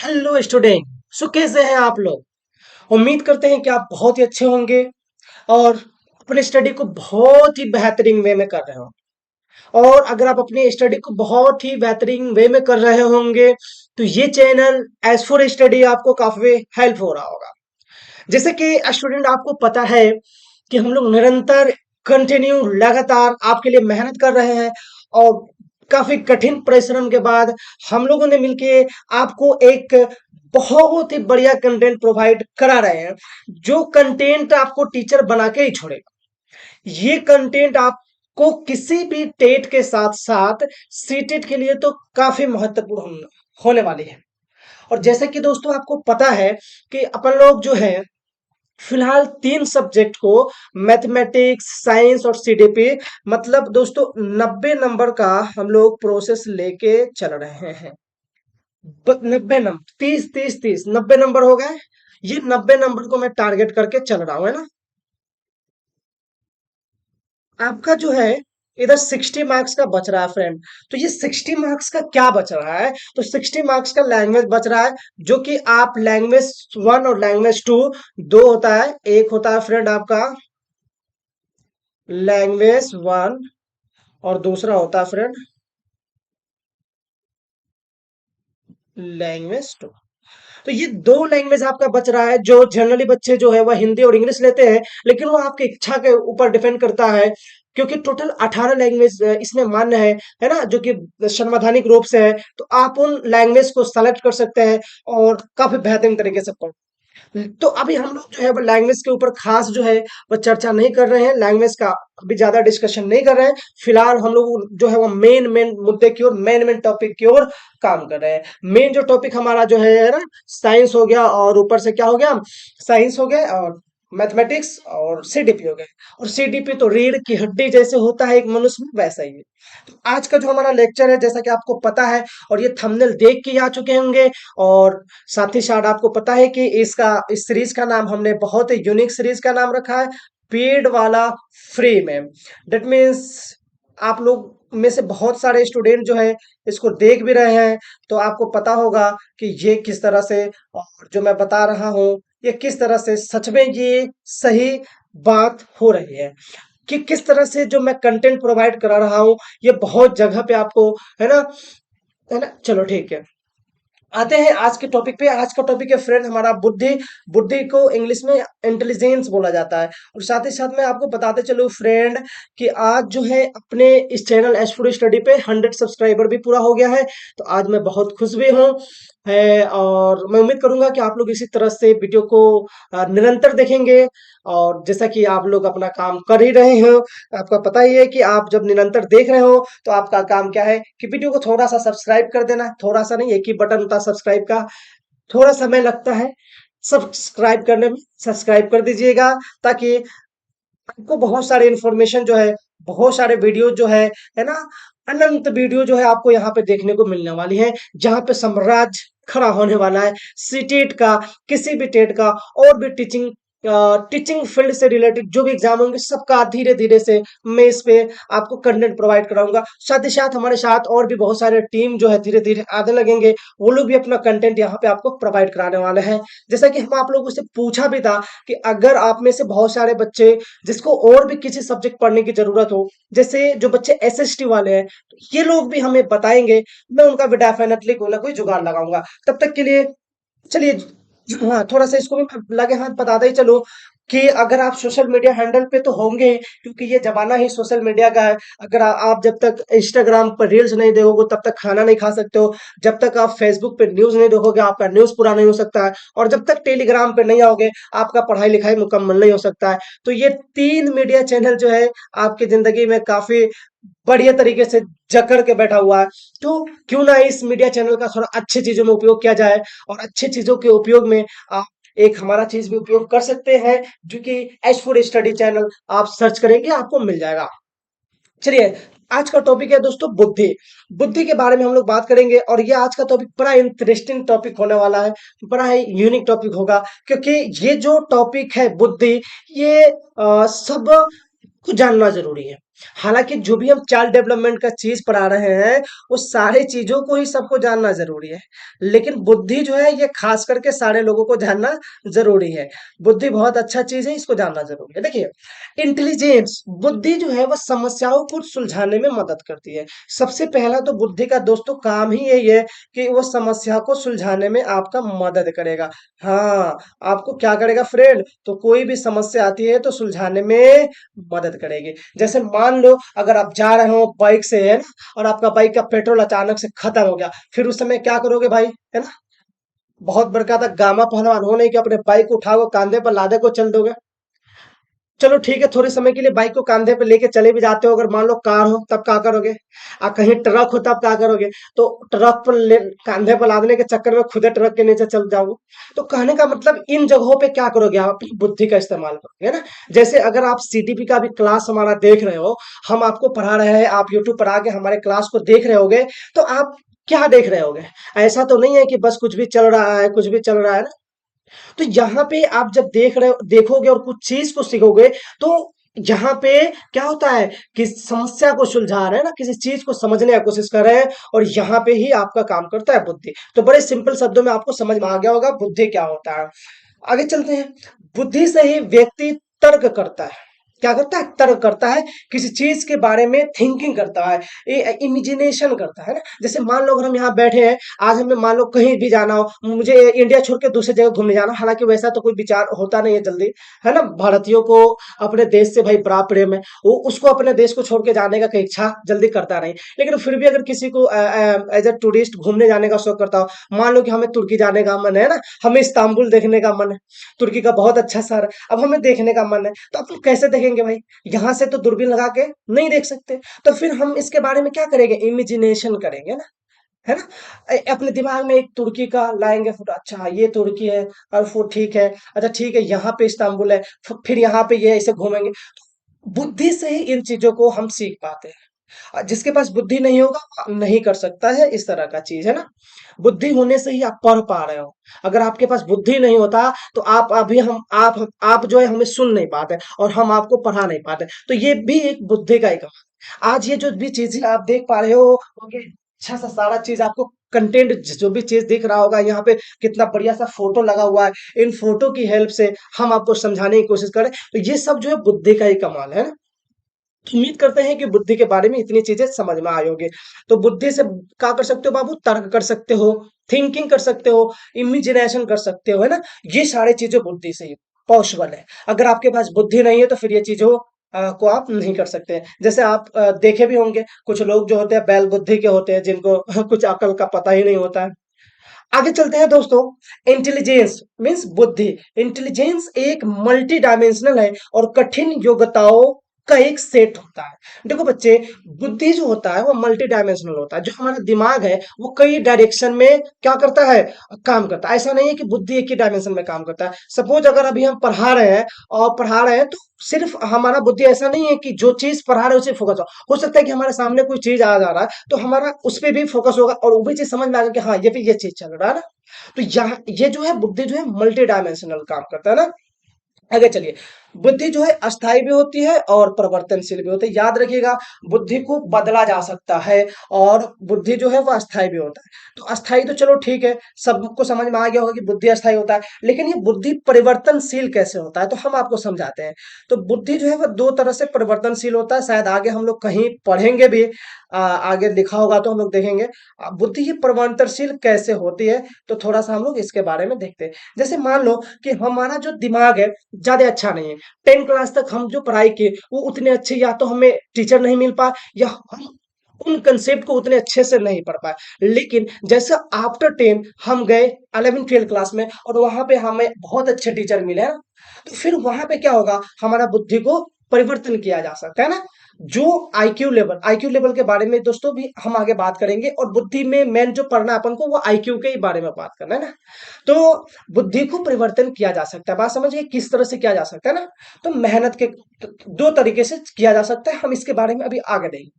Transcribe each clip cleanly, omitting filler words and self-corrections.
Hello student. कैसे हैं आप लोग? उम्मीद करते हैं कि आप बहुत ही अच्छे होंगे और अपने स्टडी को बहुत ही बेहतरीन वे में कर रहे हो। और अगर आप अपनी स्टडी को बहुत ही बेहतरीन वे में कर रहे होंगे तो ये चैनल एज फॉर स्टडी आपको काफी हेल्प हो रहा होगा। जैसे कि स्टूडेंट आपको पता है कि हम लोग निरंतर कंटिन्यू लगातार आपके लिए मेहनत कर रहे हैं और काफी कठिन परिश्रम के बाद हम लोगों ने मिलके आपको एक बहुत ही बढ़िया कंटेंट प्रोवाइड करा रहे हैं। जो कंटेंट आपको टीचर बना के ही छोड़ेगा। ये कंटेंट आपको किसी भी टेट के साथ साथ सीटेट के लिए तो काफी महत्वपूर्ण होने वाली है। और जैसे कि दोस्तों आपको पता है कि अपन लोग जो है फिलहाल तीन सब्जेक्ट को मैथमेटिक्स साइंस और सीडीपी मतलब दोस्तों 90 नंबर का हम लोग प्रोसेस लेके चल रहे हैं। 90 नंबर 30 30 30 90 नंबर हो गए। ये 90 नंबर को मैं टारगेट करके चल रहा हूं, है ना। आपका जो है इधर 60 मार्क्स का बच रहा है फ्रेंड। तो ये 60 मार्क्स का क्या बच रहा है? तो 60 मार्क्स का लैंग्वेज बच रहा है, जो कि आप लैंग्वेज वन और लैंग्वेज टू दो होता है। एक होता है फ्रेंड आपका लैंग्वेज वन और दूसरा होता है फ्रेंड लैंग्वेज टू। तो ये दो लैंग्वेज आपका बच रहा है। जो जनरली बच्चे जो है वह हिंदी और इंग्लिश लेते हैं, लेकिन वो आपकी इच्छा के ऊपर डिपेंड करता है, क्योंकि टोटल 18 लैंग्वेज इसमें मान्य है ना, जो कि संवैधानिक रूप से है। तो आप उन लैंग्वेज को सेलेक्ट कर सकते हैं और काफी बेहतरीन तरीके से पढ़। तो अभी हम लोग जो है वो लैंग्वेज के ऊपर खास जो है वो चर्चा नहीं कर रहे हैं, लैंग्वेज का अभी ज्यादा डिस्कशन नहीं कर रहे हैं। फिलहाल हम लोग जो है वो मेन मेन मुद्दे की ओर मेन मेन टॉपिक की ओर काम कर रहे हैं। मेन जो टॉपिक हमारा जो है ना, साइंस हो गया और ऊपर से क्या हो गया, साइंस हो गया और मैथमेटिक्स और सीडीपी हो गए। और सीडीपी तो रीढ़ की हड्डी जैसे होता है एक मनुष्य में, वैसा ही है। तो आज का जो हमारा लेक्चर है, जैसा कि आपको पता है और ये थंबनेल देख के ही आ चुके होंगे, और साथ ही साथ आपको पता है कि इस सीरीज का नाम हमने बहुत ही यूनिक सीरीज का नाम रखा है, पेड वाला फ्री में। दैट मीन्स आप लोग में से बहुत सारे स्टूडेंट जो है इसको देख भी रहे हैं, तो आपको पता होगा कि ये किस तरह से और जो मैं बता रहा हूँ ये किस तरह से सच में ये सही बात हो रही है, कि किस तरह से जो मैं कंटेंट प्रोवाइड करा रहा हूँ ये बहुत जगह पे आपको, है ना, है ना। चलो ठीक है, आते हैं आज के टॉपिक पे। आज का टॉपिक है फ्रेंड हमारा बुद्धि। बुद्धि को इंग्लिश में इंटेलिजेंस बोला जाता है। और साथ ही साथ मैं आपको बताते चलूं फ्रेंड कि आज जो है अपने इस चैनल एस फॉर स्टडी पे 100 सब्सक्राइबर भी पूरा हो गया है। तो आज मैं बहुत खुश भी हूँ है, और मैं उम्मीद करूंगा कि आप लोग इसी तरह से वीडियो को निरंतर देखेंगे। और जैसा कि आप लोग अपना काम कर ही रहे हो, आपका पता ही है कि आप जब निरंतर देख रहे हो तो आपका काम क्या है कि वीडियो को थोड़ा सा सब्सक्राइब कर देना। थोड़ा सा नहीं, एक ही बटन होता है सब्सक्राइब का, थोड़ा समय लगता है सब्सक्राइब करने में। सब्सक्राइब कर दीजिएगा ताकि आपको बहुत सारे इंफॉर्मेशन जो है, बहुत सारे वीडियो जो है ना, अनंत वीडियो जो है आपको यहाँ पे देखने को मिलने वाली है, जहाँ पे साम्राज्य खड़ा होने वाला है। सीटेट का, किसी भी टेट का और भी टीचिंग फील्ड से रिलेटेड जो भी एग्जाम होंगे सबका धीरे धीरे से मैं इस पे आपको कंटेंट प्रोवाइड कराऊंगा। साथ ही साथ हमारे साथ और भी बहुत सारे टीम जो है धीरे धीरे आने लगेंगे, वो लोग भी अपना कंटेंट यहाँ पे आपको प्रोवाइड कराने वाले हैं। जैसा कि हम आप लोगों से पूछा भी था कि अगर आप में से बहुत सारे बच्चे जिसको और भी किसी सब्जेक्ट पढ़ने की जरूरत हो, जैसे जो बच्चे एसएसटी वाले हैं, तो ये लोग भी हमें बताएंगे, मैं उनका भी डेफिनेटली कोई ना कोई जुगाड़ लगाऊंगा। तब तक के लिए चलिए, हाँ थोड़ा सा इसको भी मैं लगे हाथ बताते ही चलो कि अगर आप सोशल मीडिया हैंडल पे तो होंगे, क्योंकि ये जमाना ही सोशल मीडिया का है। अगर आप जब तक इंस्टाग्राम पर रील्स नहीं देखोगे तब तक खाना नहीं खा सकते हो। जब तक आप फेसबुक पे न्यूज नहीं देखोगे आपका न्यूज पूरा नहीं हो सकता है। और जब तक टेलीग्राम पे नहीं आओगे आपका पढ़ाई लिखाई मुकम्मल नहीं हो सकता है। तो ये तीन मीडिया चैनल जो है आपकी जिंदगी में काफी बढ़िया तरीके से जकड़ के बैठा हुआ है। तो क्यों ना इस मीडिया चैनल का थोड़ा अच्छी चीजों में उपयोग किया जाए, और अच्छी चीजों के उपयोग में आप एक हमारा चीज भी उपयोग कर सकते हैं, जो कि एच फॉर स्टडी चैनल आप सर्च करेंगे आपको मिल जाएगा। चलिए, आज का टॉपिक है दोस्तों बुद्धि। बुद्धि के बारे में हम लोग बात करेंगे, और ये आज का टॉपिक बड़ा इंटरेस्टिंग टॉपिक होने वाला है, बड़ा ही यूनिक टॉपिक होगा। क्योंकि ये जो टॉपिक है बुद्धि, ये सब को जानना जरूरी है। हालांकि जो भी हम चाइल्ड डेवलपमेंट का चीज पढ़ा रहे हैं वो सारे चीजों को ही सबको जानना जरूरी है, लेकिन बुद्धि जो है ये खास करके सारे लोगों को जानना जरूरी है। बुद्धि बहुत अच्छा चीज है, इसको जानना जरूरी है। देखिए, इंटेलिजेंस, बुद्धि जो है वह समस्याओं को सुलझाने में मदद करती है। सबसे पहला तो बुद्धि का दोस्तों काम ही यही है कि वो समस्या को सुलझाने में आपका मदद करेगा। हाँ, आपको क्या करेगा फ्रेंड, तो कोई भी समस्या आती है तो सुलझाने में मदद करेगी। जैसे मान लो अगर आप जा रहे हो बाइक से, है ना, और आपका बाइक का पेट्रोल अचानक से खत्म हो गया, फिर उस समय क्या करोगे भाई, है ना? बहुत बड़का था गामा पहलवान हो नहीं कि अपने बाइक को उठाओ कांधे पर लादे को चल दोगे। चलो ठीक है, थोड़े समय के लिए बाइक को कांधे पे लेके चले भी जाते हो, अगर मान लो कार हो तब क्या करोगे, कहीं ट्रक हो तब क्या करोगे, तो ट्रक पर कांधे पर लादने के चक्कर में खुदे ट्रक के नीचे चल जाओगे। तो कहने का मतलब इन जगहों पे क्या करोगे, आप अपनी बुद्धि का इस्तेमाल करोगे, है ना? जैसे अगर आप सीटीपी का भी क्लास हमारा देख रहे हो, हम आपको पढ़ा रहे हैं, आप यूट्यूब पर आके हमारे क्लास को देख रहे होगे, तो आप क्या देख रहे होगे? ऐसा तो नहीं है कि बस कुछ भी चल रहा है, कुछ भी चल रहा है ना। तो यहाँ पे आप जब देखोगे और कुछ चीज को सीखोगे, तो यहाँ पे क्या होता है कि समस्या को सुलझा रहे हैं ना, किसी चीज को समझने की कोशिश कर रहे हैं, और यहाँ पे ही आपका काम करता है बुद्धि। तो बड़े सिंपल शब्दों में आपको समझ में आ गया होगा बुद्धि क्या होता है। आगे चलते हैं। बुद्धि से ही व्यक्ति तर्क करता है। क्या करता है? तर्क करता है। किसी चीज के बारे में थिंकिंग करता है, इमेजिनेशन करता है ना। जैसे मान लो अगर हम यहाँ बैठे हैं, आज हमें मान लो कहीं भी जाना हो, मुझे इंडिया छोड़ के दूसरी जगह घूमने जाना, हालांकि वैसा तो कोई विचार होता नहीं है जल्दी, है ना। भारतीयों को अपने देश से भाई बड़ा प्रेम है, वो उसको अपने देश को छोड़ के जाने का कहीं इच्छा जल्दी करता नहीं, लेकिन फिर भी अगर किसी को एज ए टूरिस्ट घूमने जाने का शौक करता हो, मान लो कि हमें तुर्की जाने का मन है ना, हमें इस्तांबुल देखने का मन है, तुर्की का बहुत अच्छा शहर है, अब हमें देखने का मन है, तो अपन कैसे देखेंगे भाई? यहाँ से तो दूरबीन लगा के नहीं देख सकते, तो फिर हम इसके बारे में क्या करेंगे? इमेजिनेशन करेंगे ना, है ना। अपने दिमाग में एक तुर्की का लाएंगे फोटो, अच्छा ये तुर्की है, और वो ठीक है, अच्छा ठीक है, यहाँ पे इस्तांबुल है, फिर यहाँ पे ये ऐसे घूमेंगे। बुद्धि से ही इन चीजों को हम सीख पाते हैं। जिसके पास बुद्धि नहीं होगा वो नहीं कर सकता है, इस तरह का चीज है ना। बुद्धि होने से ही आप पढ़ पा रहे हो। अगर आपके पास बुद्धि नहीं होता तो आप अभी हम आप जो है हमें सुन नहीं पाते, और हम आपको पढ़ा नहीं पाते। तो ये भी एक बुद्धि का ही काम है। आज ये जो भी चीजें आप देख पा रहे हो, ये अच्छा सा सारा चीज आपको कंटेंट, जो भी चीज दिख रहा होगा यहाँ पे, कितना बढ़िया सा फोटो लगा हुआ है, इन फोटो की हेल्प से हम आपको समझाने की कोशिश करें, तो ये सब जो है बुद्धि का ही कमाल है ना। उम्मीद करते हैं कि बुद्धि के बारे में इतनी चीजें समझ में आई होगी। तो बुद्धि से क्या कर सकते हो बाबू? तर्क कर सकते हो, थिंकिंग कर सकते हो, इमेजिनेशन कर सकते हो, है ना। ये सारी चीजें बुद्धि से ही पॉसिबल है। अगर आपके पास बुद्धि नहीं है तो फिर ये चीजों को आप नहीं कर सकते। जैसे आप देखे भी होंगे कुछ लोग जो होते हैं बैल बुद्धि के होते हैं, जिनको कुछ अकल का पता ही नहीं होता है। आगे चलते हैं दोस्तों। इंटेलिजेंस मीन्स बुद्धि। इंटेलिजेंस एक मल्टी डायमेंशनल है और कठिन योग्यताओं का एक सेट होता है। देखो बच्चे, बुद्धि जो होता है वो मल्टी डायमेंशनल होता है। जो हमारा दिमाग है वो कई डायरेक्शन में क्या करता है? काम करता है। ऐसा नहीं है कि बुद्धि एक ही डायमेंशन में काम करता है। सपोज अगर अभी हम पढ़ा रहे हैं तो सिर्फ हमारा बुद्धि ऐसा नहीं है कि जो चीज पढ़ा रहे हैं उसे फोकस हो सकता है कि हमारे सामने कोई चीज आ जा रहा है तो हमारा उस पर भी फोकस होगा, और वो भी चीज समझ में आएगा कि हाँ ये भी ये चीज चल रहा है ना। तो यहाँ ये जो है बुद्धि जो है मल्टी डायमेंशनल काम करता है ना। आगे चलिए। बुद्धि जो है अस्थाई भी होती है और परिवर्तनशील भी होती है। याद रखिएगा, बुद्धि को बदला जा सकता है, और बुद्धि जो है वो अस्थाई भी होता है। तो अस्थाई तो चलो ठीक है, सबको समझ में आ गया होगा कि बुद्धि अस्थाई होता है, लेकिन ये बुद्धि परिवर्तनशील कैसे होता है तो हम आपको समझाते हैं। तो बुद्धि जो है वो दो तरह से परिवर्तनशील होता है, शायद आगे हम लोग कहीं पढ़ेंगे भी, आगे लिखा होगा तो हम लोग देखेंगे। बुद्धि ये परिवर्तनशील कैसे होती है, तो थोड़ा सा हम लोग इसके बारे में देखते हैं। जैसे मान लो कि हमारा जो दिमाग है ज्यादा अच्छा नहीं है, 10 क्लास तक हम जो पढ़ाई किए वो उतने अच्छे, या तो हमें टीचर नहीं मिल पाए, या हम उन कंसेप्ट को उतने अच्छे से नहीं पढ़ पाए। लेकिन जैसे आफ्टर 10 हम गए 11 12 क्लास में, और वहां पे हमें बहुत अच्छे टीचर मिले हैं, तो फिर वहां पे क्या होगा? हमारा बुद्धि को परिवर्तन किया जा सकता है ना। जो आईक्यू लेवल के बारे में दोस्तों भी हम आगे बात करेंगे, और बुद्धि में मेन जो पढ़ना है अपन को वो आईक्यू के ही बारे में बात करना है ना। तो बुद्धि को परिवर्तन किया जा सकता है, बात समझिए किस तरह से किया जा सकता है ना। तो मेहनत के दो तरीके से किया जा सकता है, हम इसके बारे में अभी आगे देंगे।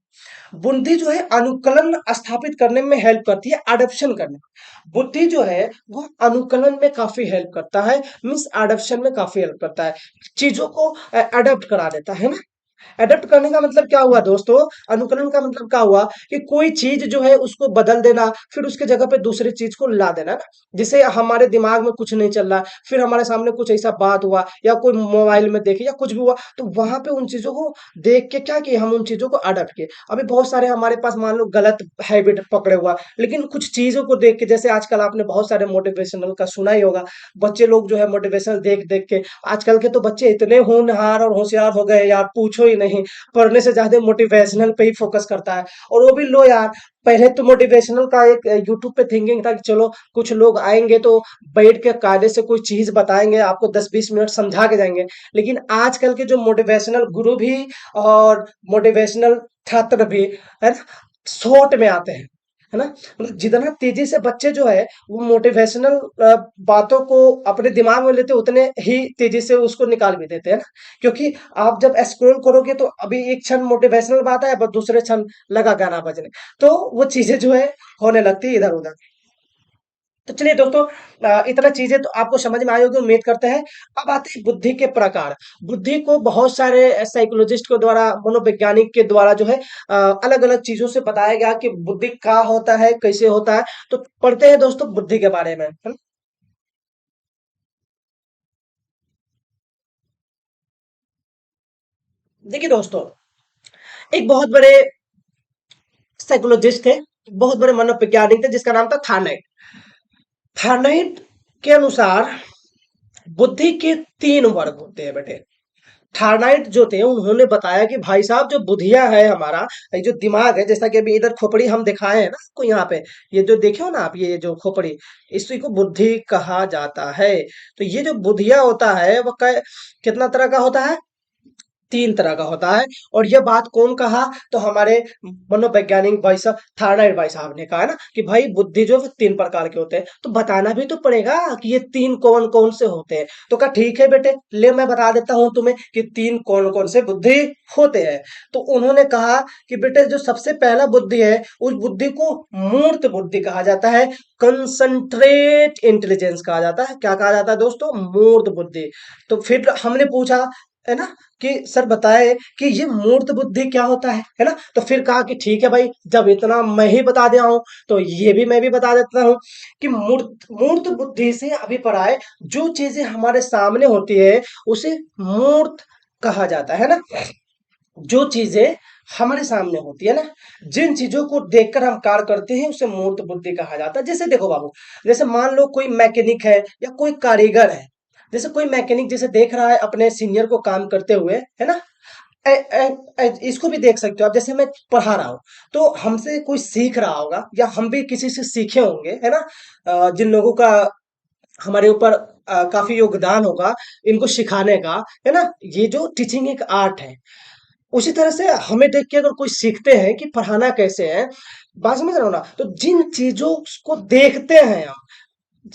बुद्धि जो है अनुकलन स्थापित करने में हेल्प करती है, अडॉप्शन करने में। बुद्धि जो है वो अनुकलन में काफी हेल्प करता है, मीन्स अडॉप्शन में काफी हेल्प करता है, चीजों को अडॉप्ट करा देता है ना। अडॉप्ट करने का मतलब क्या हुआ दोस्तों? अनुकरण का मतलब क्या हुआ कि कोई चीज जो है उसको बदल देना, फिर उसके जगह पे दूसरी चीज को ला देना ना। जैसे हमारे दिमाग में कुछ नहीं चल रहा, फिर हमारे सामने कुछ ऐसा बात हुआ या कोई मोबाइल में देखे या कुछ भी हुआ, तो वहां पे उन चीजों को देख के क्या किए, हम उन चीजों को अडॉप्ट किए। अभी बहुत सारे हमारे पास मान लो गलत हैबिट पकड़े हुआ, लेकिन कुछ चीजों को देख के, जैसे आजकल आपने बहुत सारे मोटिवेशनल का सुना ही होगा, बच्चे लोग जो है मोटिवेशनल देख देख के, आजकल के तो बच्चे इतने होनहार और होशियार हो गए यार, पूछो ही नहीं। पढ़ने से ज्यादा मोटिवेशनल पे ही फोकस करता है। और वो भी लो यार, पहले तो मोटिवेशनल का एक यूट्यूब पे थिंकिंग था कि चलो कुछ लोग आएंगे तो बैठ के कायदे से कोई चीज बताएंगे, आपको 10-20 मिनट समझा के जाएंगे। लेकिन आजकल के जो मोटिवेशनल गुरु भी और मोटिवेशनल छात्र भी है ना, शॉर्ट में आते हैं, है ना। मतलब जितना तेजी से बच्चे जो है वो मोटिवेशनल बातों को अपने दिमाग में लेते, उतने ही तेजी से उसको निकाल भी देते हैं ना। क्योंकि आप जब स्क्रॉल करोगे तो अभी एक क्षण मोटिवेशनल बात है, बस दूसरे क्षण लगा गाना बजने, तो वो चीजें जो है होने लगती है इधर उधर। तो चलिए दोस्तों, इतना चीजें तो आपको समझ में आई होगी, उम्मीद करते हैं। अब आते हैं बुद्धि के प्रकार। बुद्धि को बहुत सारे साइकोलॉजिस्ट के द्वारा, मनोवैज्ञानिक के द्वारा जो है अलग अलग चीजों से बताया गया कि बुद्धि क्या होता है, कैसे होता है। तो पढ़ते हैं दोस्तों बुद्धि के बारे में, है ना? देखिए दोस्तों, एक बहुत बड़े साइकोलॉजिस्ट थे, बहुत बड़े मनोवैज्ञानिक थे, जिसका नाम था थार्नाइट। थार्नाइट के अनुसार बुद्धि के 3 वर्ग होते हैं बेटे। थार्नाइट जो थे उन्होंने बताया कि भाई साहब, जो बुधिया है हमारा, ये जो दिमाग है, जैसा कि अभी इधर खोपड़ी हम दिखाए हैं ना आपको यहाँ पे, ये जो देखे हो ना आप, ये जो खोपड़ी, इसी को बुद्धि कहा जाता है। तो ये जो बुधिया होता है वह कितना तरह का होता है? 3 तरह का होता है। और यह बात कौन कहा? तो हमारे मनोवैज्ञानिक भाई साहब, थार्नाइट भाई साहब ने कहा ना कि भाई बुद्धि जो है 3 प्रकार के होते हैं, तो बताना भी तो पड़ेगा कि ये 3 कौन कौन से होते हैं। तो कहा ठीक है बेटे, ले मैं बता देता हूं तुम्हें कि 3 कौन कौन से बुद्धि होते हैं। तो उन्होंने कहा कि बेटे, जो सबसे पहला बुद्धि है उस बुद्धि को मूर्त बुद्धि कहा जाता है, कंसंट्रेट इंटेलिजेंस कहा जाता है। क्या कहा जाता है दोस्तों? मूर्त बुद्धि। तो फिर हमने पूछा, है ना, कि सर बताए कि ये मूर्त बुद्धि क्या होता है ना। तो फिर कहा कि ठीक है भाई, जब इतना मैं ही बता दिया हूं तो ये भी मैं भी बता देता हूं कि मूर्त मूर्त बुद्धि से अभिप्राय जो चीजें हमारे सामने होती है उसे मूर्त कहा जाता है ना। जो चीजें हमारे सामने होती है ना, जिन चीजों को देखकर हम कार्य करते हैं उसे मूर्त बुद्धि कहा जाता है। जैसे देखो बाबू, जैसे मान लो कोई मैकेनिक है या कोई कारीगर है। जैसे कोई मैकेनिक जैसे देख रहा है अपने सीनियर को काम करते हुए, है ना। इसको भी देख सकते हो आप, जैसे मैं पढ़ा रहा हूँ तो हमसे कोई सीख रहा होगा या हम भी किसी से सीखे होंगे, है ना। जिन लोगों का हमारे ऊपर काफी योगदान होगा इनको सिखाने का, है ना। ये जो टीचिंग एक आर्ट है, उसी तरह से हमें देख के अगर कोई सीखते हैं कि पढ़ाना कैसे है, बात समझ रहे हो ना। तो जिन चीजों को देखते हैं हम,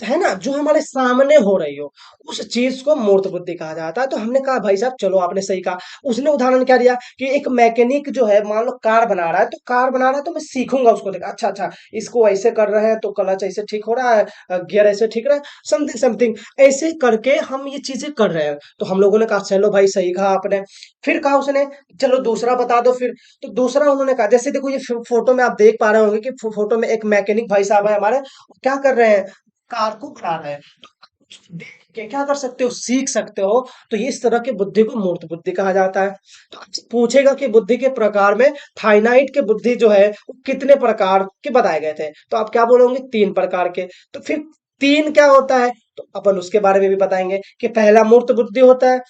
है ना, जो हमारे सामने हो रही हो, उस चीज को मूर्त बुद्धि कहा जाता है। तो हमने कहा भाई साहब चलो, आपने सही कहा। उसने उदाहरण क्या दिया कि एक मैकेनिक जो है, मान लो कार बना रहा है, तो कार बना रहा है तो मैं सीखूंगा उसको देखा, अच्छा अच्छा इसको ऐसे कर रहे हैं तो क्लच ऐसे ठीक हो रहा है, गियर ऐसे ठीक रहा है, समथिंग समथिंग, ऐसे करके हम ये चीजें कर रहे हैं। तो हम लोगों ने कहा चलो भाई, सही कहा आपने। फिर कहा उसने, चलो दूसरा बता दो फिर। तो दूसरा उन्होंने कहा, जैसे देखो ये फोटो में आप देख पा रहे होंगे कि फोटो में एक मैकेनिक भाई साहब है हमारे, क्या कर रहे हैं, कार को बना रहे हैं। तो देख के क्या कर सकते हो, सीख सकते हो। तो ये इस तरह की बुद्धि को मूर्त बुद्धि कहा जाता है। तो आपसे पूछेगा कि बुद्धि के प्रकार में थाइनाइट के बुद्धि जो है वो कितने प्रकार के बताए गए थे, तो आप क्या बोलोगे? 3 प्रकार के। तो फिर 3 क्या होता है, तो अपन उसके बारे में भी बताएंगे कि पहला मूर्त बुद्धि होता है।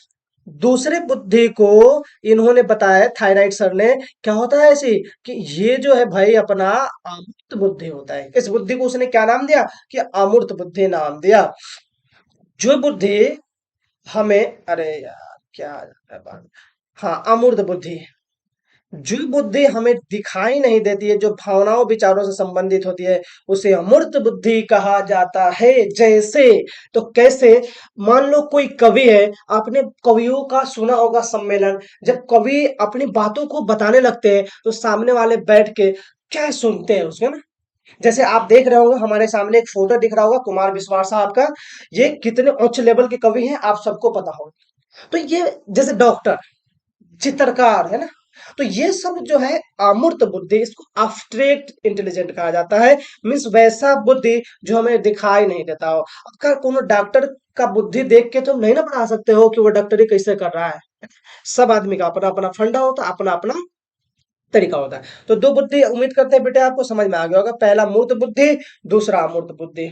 दूसरे बुद्धि को इन्होंने बताया, थायराइड सर ने, क्या होता है ऐसी, कि ये जो है भाई अपना अमूर्त बुद्धि होता है। इस बुद्धि को उसने क्या नाम दिया? कि अमूर्त बुद्धि नाम दिया। जो बुद्धि हमें, अरे यार क्या आ जाता है बात, हाँ, अमूर्त बुद्धि, जो बुद्धि हमें दिखाई नहीं देती है, जो भावनाओं विचारों से संबंधित होती है, उसे अमूर्त बुद्धि कहा जाता है। जैसे, तो कैसे, मान लो कोई कवि है, आपने कवियों का सुना होगा सम्मेलन, जब कवि अपनी बातों को बताने लगते हैं तो सामने वाले बैठ के क्या सुनते हैं उसके ना। जैसे आप देख रहे होंगे हमारे सामने एक फोटो दिख रहा होगा कुमार विश्वास साहब का, ये कितने उच्च लेवल के कवि हैं आप सबको पता होगा। तो ये जैसे डॉक्टर, चित्रकार, है ना? तो ये सब जो है अमूर्त बुद्धि, इसको एब्स्ट्रैक्ट इंटेलिजेंट कहा जाता है। मीन्स वैसा बुद्धि जो हमें दिखाई नहीं देता हो। अगर कोनो डॉक्टर का बुद्धि देख के तुम नहीं ना बता सकते हो कि वो डॉक्टरी कैसे कर रहा है। सब आदमी का अपना अपना फंडा होता है, अपना अपना तरीका होता है। तो दो बुद्धि उम्मीद करते हैं बेटे आपको समझ में आ गया होगा। पहला मूर्त बुद्धि, दूसरा अमूर्त बुद्धि।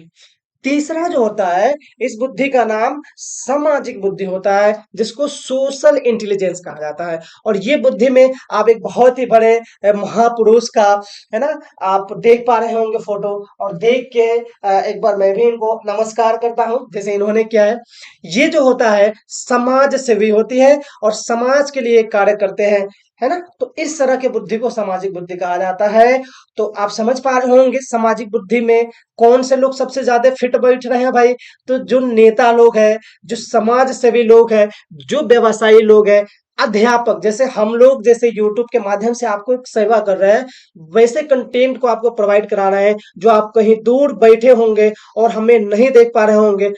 तीसरा जो होता है, इस बुद्धि का नाम सामाजिक बुद्धि होता है, जिसको सोशल इंटेलिजेंस कहा जाता है। और ये बुद्धि में आप एक बहुत ही बड़े महापुरुष का, है ना, आप देख पा रहे होंगे फोटो, और देख के एक बार मैं भी इनको नमस्कार करता हूं जैसे इन्होंने किया है। ये जो होता है समाज सेवी होती है, और समाज के लिए कार्य करते हैं, है ना? तो इस तरह की बुद्धि को सामाजिक बुद्धि कहा जाता है। तो आप समझ पा रहे होंगे सामाजिक बुद्धि में कौन से लोग सबसे ज्यादा फिट बैठ रहे हैं भाई। तो जो नेता लोग हैं, जो समाज सेवी लोग हैं, जो व्यवसायी लोग हैं, अध्यापक, जैसे हम लोग जैसे यूट्यूब के माध्यम से आपको एक सेवा कर रहे हैं, वैसे कंटेंट को आपको प्रोवाइड करा रहे हैं, जो आप कहीं दूर बैठे होंगे और हमें नहीं देख पा रहे होंगे,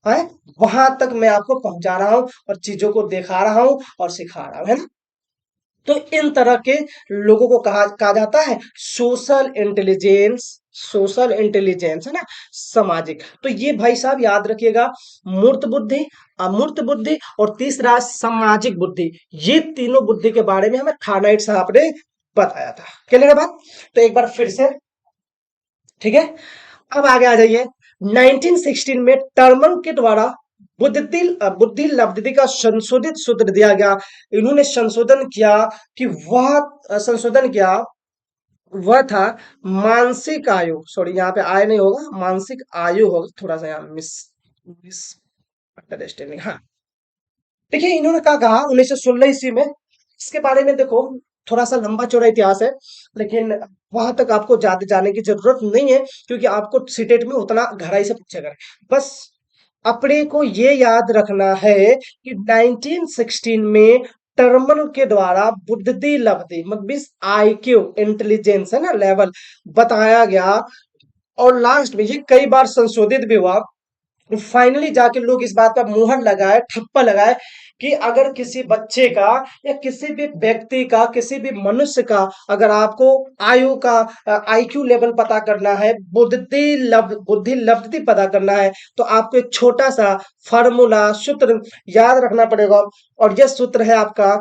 है, वहां तक मैं आपको पहुंचा रहा हूं और चीजों को दिखा रहा हूं और सिखा रहा हूं, है ना? तो इन तरह के लोगों को कहा कहा जाता है सोशल इंटेलिजेंस। सोशल इंटेलिजेंस, है ना, सामाजिक। तो ये भाई साहब याद रखिएगा, मूर्त बुद्धि, अमूर्त बुद्धि और तीसरा सामाजिक बुद्धि। ये तीनों बुद्धि के बारे में हमें थानाइट साहब ने बताया था। क्लियर है बात? तो एक बार फिर से, ठीक है, अब आगे आ जाइए। 1916 में टर्मन के द्वारा बुद्धि लब्धि का संशोधित सूत्र दिया गया। इन्होंने संशोधन किया कि संशोधन किया, वह था मानसिक आयु, सॉरी यहाँ पे आय नहीं होगा, मानसिक आयु होगा, थोड़ा सा यहाँ मिस मिस अंडरस्टैंडिंग। हाँ, देखिए इन्होंने क्या कहा 1916 ईस्वी में। इसके बारे में देखो, थोड़ा सा लंबा चौड़ा इतिहास है, लेकिन वहां तक आपको ज्यादा जाने की जरूरत नहीं है, क्योंकि आपको सीटेट में उतना गहराई से पूछेगा नहीं। बस अपने को ये याद रखना है कि 1916 में टर्मन के द्वारा बुद्धि लब्धि मतलब आईक्यू इंटेलिजेंस, है ना, लेवल बताया गया। और लास्ट में ये कई बार संशोधित भी हुआ। फाइनली जाके लोग इस बात पर मुहर लगाए, ठप्पा लगाए कि अगर किसी बच्चे का या किसी भी व्यक्ति का, किसी भी मनुष्य का, अगर आपको आयु का आईक्यू लेवल पता करना है, बुद्धि लब्धि पता करना है, तो आपको एक छोटा सा फार्मूला सूत्र याद रखना पड़ेगा। और यह सूत्र है आपका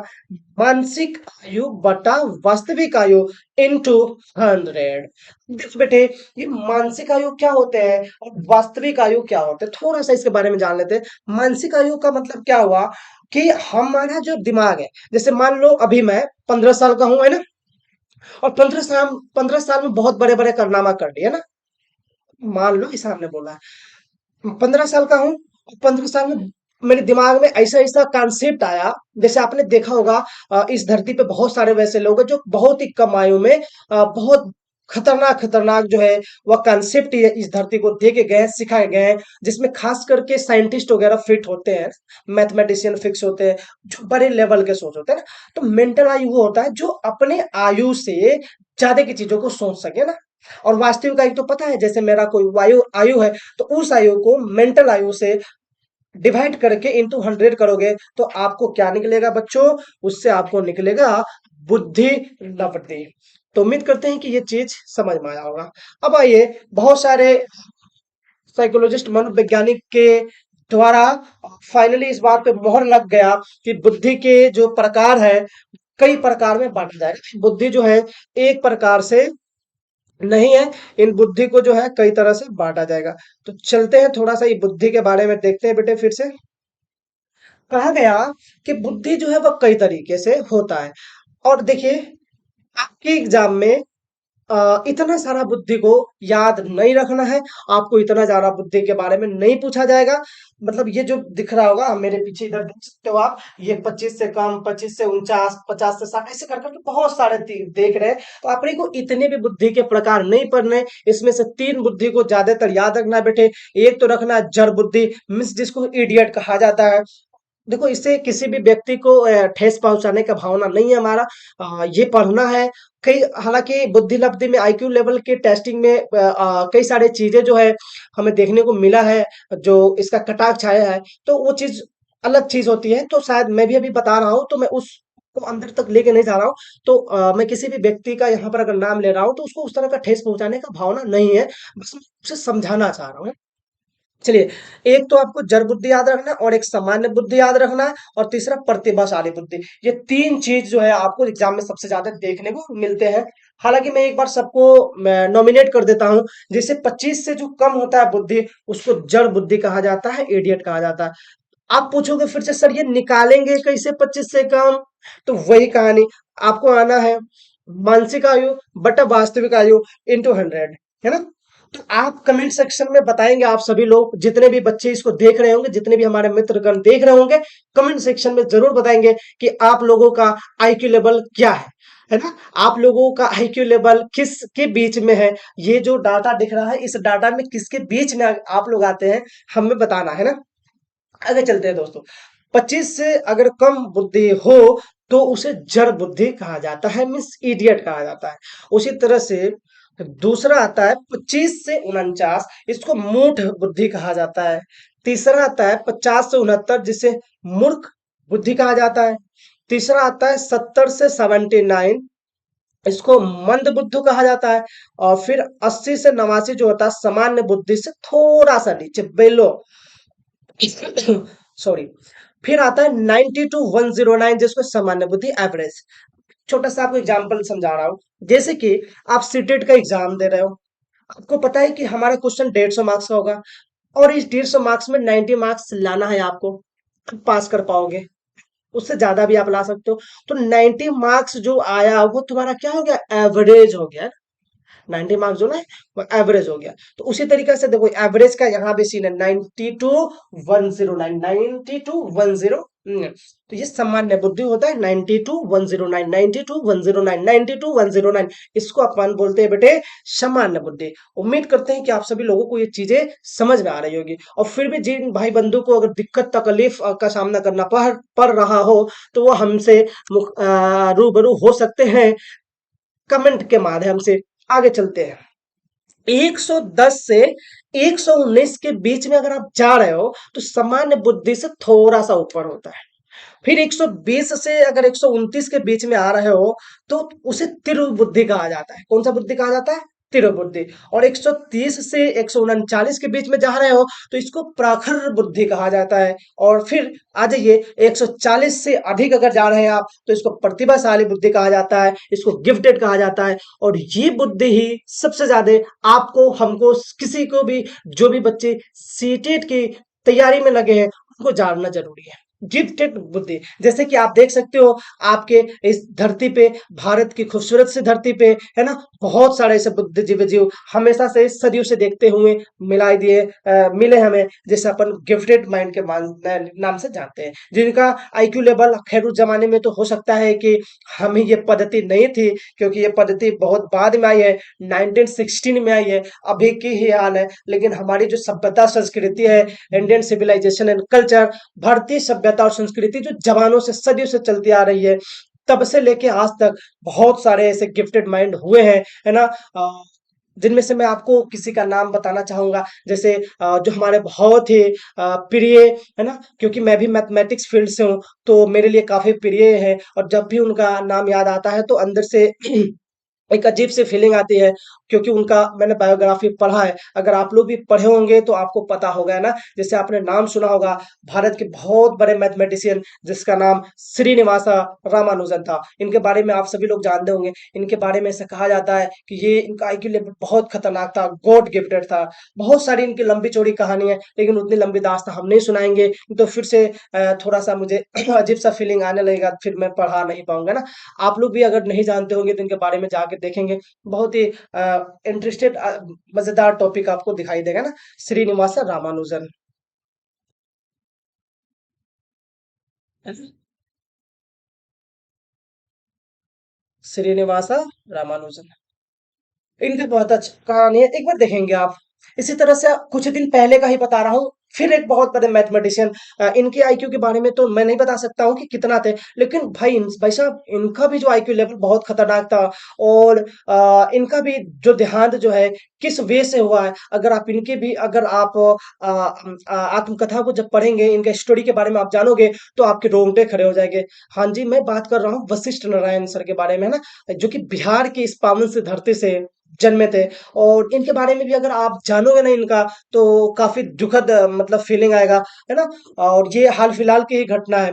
मानसिक आयु बटा वास्तविक आयु इंटू 100। देखो बेटे, ये मानसिक आयु क्या होते हैं और वास्तविक आयु क्या होते हैं, थोड़ा सा इसके बारे में जान लेते हैं। मानसिक आयु का मतलब क्या हुआ कि हमारा जो दिमाग है, जैसे मान लो अभी मैं 15 साल का हूं, है ना, और 15 साल में बहुत बड़े बड़े कारनामा कर दिए ना। मान लो इस आपने बोला 15 साल का हूँ, 15 साल में मेरे दिमाग में ऐसा ऐसा कॉन्सेप्ट आया। जैसे आपने देखा होगा इस धरती पे बहुत सारे वैसे लोग हैं जो बहुत ही कम आयु में बहुत खतरनाक खतरनाक जो है वह कॉन्सेप्ट इस धरती को दे के गए हैं, सिखाए गए हैं, जिसमें खास करके साइंटिस्ट वगैरह फिट होते हैं, मैथमेटिशियन फिक्स होते हैं, जो बड़े लेवल के सोच होते हैं ना। तो मेंटल आयु वो होता है जो अपने आयु से ज्यादा की चीजों को सोच सके ना। और वास्तविक आयु तो पता है, जैसे मेरा कोई वायु आयु है, तो उस आयु को मेंटल आयु से डिवाइड करके इंटू 100 करोगे तो आपको क्या निकलेगा बच्चों? उससे आपको निकलेगा बुद्धि लब्धि। तो उम्मीद करते हैं कि ये चीज समझ में आया होगा। अब आइए, बहुत सारे साइकोलॉजिस्ट मनोवैज्ञानिक के द्वारा फाइनली इस बात पे मोहर लग गया कि बुद्धि के जो प्रकार है कई प्रकार में बांटा जाएगा। बुद्धि जो है एक प्रकार से नहीं है, इन बुद्धि को जो है कई तरह से बांटा जाएगा। तो चलते हैं थोड़ा सा ये बुद्धि के बारे में देखते हैं बेटे। फिर से कहा गया कि बुद्धि जो है वह कई तरीके से होता है। और देखिए, आपके एग्जाम में इतना सारा बुद्धि को याद नहीं रखना है। आपको इतना ज्यादा बुद्धि के बारे में नहीं पूछा जाएगा। मतलब ये जो दिख रहा होगा मेरे पीछे, इधर देख सकते हो आप, ये 25 से कम, 25 से 49, 50 से 60, ऐसे कर करके बहुत सारे देख रहे हैं। तो अपने को इतने भी बुद्धि के प्रकार नहीं पढ़ने। इसमें से 3 बुद्धि को ज्यादातर याद रखना है बेटे। एक तो रखना है जड़ बुद्धि, मीन्स जिसको इडियट कहा जाता है। देखो, इससे किसी भी व्यक्ति को ठेस पहुंचाने का भावना नहीं है हमारा। ये पढ़ना है। कई हालांकि बुद्धि लब्धि में आईक्यू लेवल के टेस्टिंग में कई सारे चीजें जो है हमें देखने को मिला है, जो इसका कटाक्ष छाया है, तो वो चीज अलग चीज होती है। तो शायद मैं भी अभी बता रहा हूँ, तो मैं उस को अंदर तक लेके नहीं जा रहा हूँ। तो मैं किसी भी व्यक्ति का यहाँ पर अगर नाम ले रहा हूँ तो उसको उस तरह का ठेस पहुंचाने का भावना नहीं है, बस मैं उसे समझाना चाह रहा हूँ। चलिए, एक तो आपको जड़ बुद्धि याद रखना है, और एक सामान्य बुद्धि याद रखना है, और तीसरा प्रतिभाशाली बुद्धि। ये तीन चीज जो है आपको एग्जाम में सबसे ज्यादा देखने को मिलते हैं। हालांकि मैं एक बार सबको नॉमिनेट कर देता हूँ। जैसे 25 से जो कम होता है बुद्धि, उसको जड़ बुद्धि कहा जाता है, इडियट कहा जाता है। आप पूछोगे फिर से, सर ये निकालेंगे कैसे 25 से कम? तो वही कहानी, आपको आना है मानसिक आयु बटा वास्तविक आयु इंटू 100, है ना? तो आप कमेंट सेक्शन में बताएंगे, आप सभी लोग जितने भी बच्चे इसको देख रहे होंगे, जितने भी हमारे मित्रगण देख रहे होंगे, कमेंट सेक्शन में जरूर बताएंगे कि आप लोगों का आईक्यू लेवल क्या है ना? आप लोगों का आईक्यू लेवल किस के बीच में है? ये जो डाटा दिख रहा है, इस डाटा में किसके बीच में आप लोग आते हैं, हमें बताना है ना? आगे चलते हैं दोस्तों। 25 से अगर कम बुद्धि हो तो उसे जड़ बुद्धि कहा जाता है, मीन्स इडियट कहा जाता है। उसी तरह से दूसरा आता है 25 से 49, इसको मूढ़ बुद्धि कहा जाता है। तीसरा आता है 50 से 69, जिसे मूर्ख बुद्धि कहा जाता है। तीसरा आता है 70 से 79, इसको मंद बुद्धि कहा जाता है। और फिर 80 से 89 जो होता है सामान्य बुद्धि से थोड़ा सा नीचे, बेलो, सॉरी। फिर आता है 90 टू 109, जिसको सामान्य बुद्धि, एवरेज। छोटा सा आपको एग्जांपल समझा रहा हूँ। जैसे कि आप सीटेट का एग्जाम दे रहे हो, आपको पता है कि हमारा क्वेश्चन 150 मार्क्स का होगा, और इस 150 मार्क्स में 90 मार्क्स लाना है आपको, तो पास कर पाओगे। उससे ज्यादा भी आप ला सकते हो। तो 90 मार्क्स जो आया वो तुम्हारा क्या हो गया, एवरेज हो गया। 90 मार्क्स जो ना वो एवरेज हो गया। तो उसी तरीके से देखो, एवरेज का यहाँ भी सीन है, 90 टू 109, 90 टू 109। तो ये सामान्य बुद्धि होता है, 90 टू 109, 90 टू 109, 90 टू 109। इसको अपन बोलते हैं बेटे सामान्य बुद्धि। उम्मीद करते हैं कि आप सभी लोगों को ये चीजें समझ में आ रही होगी। और फिर भी जिन भाई बंधु को अगर दिक्कत तकलीफ का सामना करना पड़ रहा हो, तो वो हमसे रूबरू हो सकते हैं कमेंट के माध्यम से। आगे चलते हैं। 110 से 119 के बीच में अगर आप जा रहे हो तो सामान्य बुद्धि से थोड़ा सा ऊपर होता है। फिर 120 से अगर 129 के बीच में आ रहे हो तो उसे तीव्र बुद्धि कहा जाता है। कौन सा बुद्धि कहा जाता है? तीव्र बुद्धि। और 130 से 139 के बीच में जा रहे हो तो इसको प्रखर बुद्धि कहा जाता है। और फिर आ जाइए, 140 से अधिक अगर जा रहे हैं आप तो इसको प्रतिभाशाली बुद्धि कहा जाता है, इसको गिफ्टेड कहा जाता है। और ये बुद्धि ही सबसे ज्यादा आपको, हमको, किसी को भी, जो भी बच्चे सीटेट की तैयारी में लगे हैं, उनको जानना जरूरी है। गिफ्टेड बुद्धि, जैसे कि आप देख सकते हो आपके इस धरती पे, भारत की खूबसूरत सी धरती पे, है ना, बहुत सारे ऐसे बुद्धिजीवी जीव हमेशा से सदियों से देखते हुए मिलाई दिए मिले हमें, जैसे अपन गिफ्टेड माइंड के नाम से जानते हैं, जिनका आईक्यू लेवल, खैर उस जमाने में तो हो सकता है कि हमें ये पद्धति नहीं थी, क्योंकि ये पद्धति बहुत बाद में आई है, 1916 में आई है, अभी की ही हाल है। लेकिन हमारी जो सभ्यता संस्कृति है, इंडियन सिविलाइजेशन एंड कल्चर, भारतीय सभ्यता और संस्कृति जो जमानों से, सदियों से चलती आ रही है, तब से लेके आज तक बहुत सारे ऐसे गिफ्टेड माइंड हुए हैं, है ना। जिनमें से मैं आपको किसी का नाम बताना चाहूंगा, जैसे जो हमारे बहुत ही प्रिय, है ना, क्योंकि मैं भी मैथमेटिक्स फील्ड से हूँ, तो मेरे लिए काफी प्रिय है, और जब भी उनका नाम याद आता है तो अंदर से एक अजीब सी फीलिंग आती है, क्योंकि उनका मैंने बायोग्राफी पढ़ा है। अगर आप लोग भी पढ़े होंगे तो आपको पता होगा ना। जैसे आपने नाम सुना होगा, भारत के बहुत बड़े मैथमेटिशियन जिसका नाम श्रीनिवासा रामानुजन था। इनके बारे में आप सभी लोग जानते होंगे। इनके बारे में ऐसा कहा जाता है कि ये, इनका आईक्यू लेवल बहुत खतरनाक था, गॉड गिफ्टेड था। बहुत सारी इनकी लंबी चौड़ी कहानी है, लेकिन उतनी लंबी दास्तां हम नहीं सुनाएंगे, तो फिर से थोड़ा सा मुझे अजीब सा फीलिंग आने लगेगा, फिर मैं पढ़ा नहीं पाऊंगा ना। आप लोग भी अगर नहीं जानते होंगे तो इनके बारे में जाके देखेंगे, बहुत ही इंटरेस्टेड, मजेदार टॉपिक आपको दिखाई देगा ना। श्रीनिवास रामानुजन। श्रीनिवास रामानुजन, इनकी बहुत अच्छी कहानी है, एक बार देखेंगे आप। इसी तरह से कुछ दिन पहले का ही बता रहा हूँ, फिर एक बहुत बड़े मैथमेटिशियन, इनके आईक्यू के बारे में तो मैं नहीं बता सकता हूँ कि कितना थे, लेकिन भाई साहब इनका भी जो आईक्यू लेवल बहुत खतरनाक था। और इनका भी जो देहांत जो है किस वे से हुआ है, अगर आप इनके भी अगर आप आत्मकथा को जब पढ़ेंगे, इनके स्टोरी के बारे में आप जानोगे, तो आपके रोंगटे खड़े हो जाएंगे। हाँ जी, मैं बात कर रहा हूँ वशिष्ठ नारायण सर के बारे में, है ना, जो कि बिहार की इस पावन से धरती से जन्मे थे। और इनके बारे में भी अगर आप जानोगे ना इनका, तो काफी दुखद मतलब फीलिंग आएगा, है ना। और ये हाल फिलहाल की ही घटना है,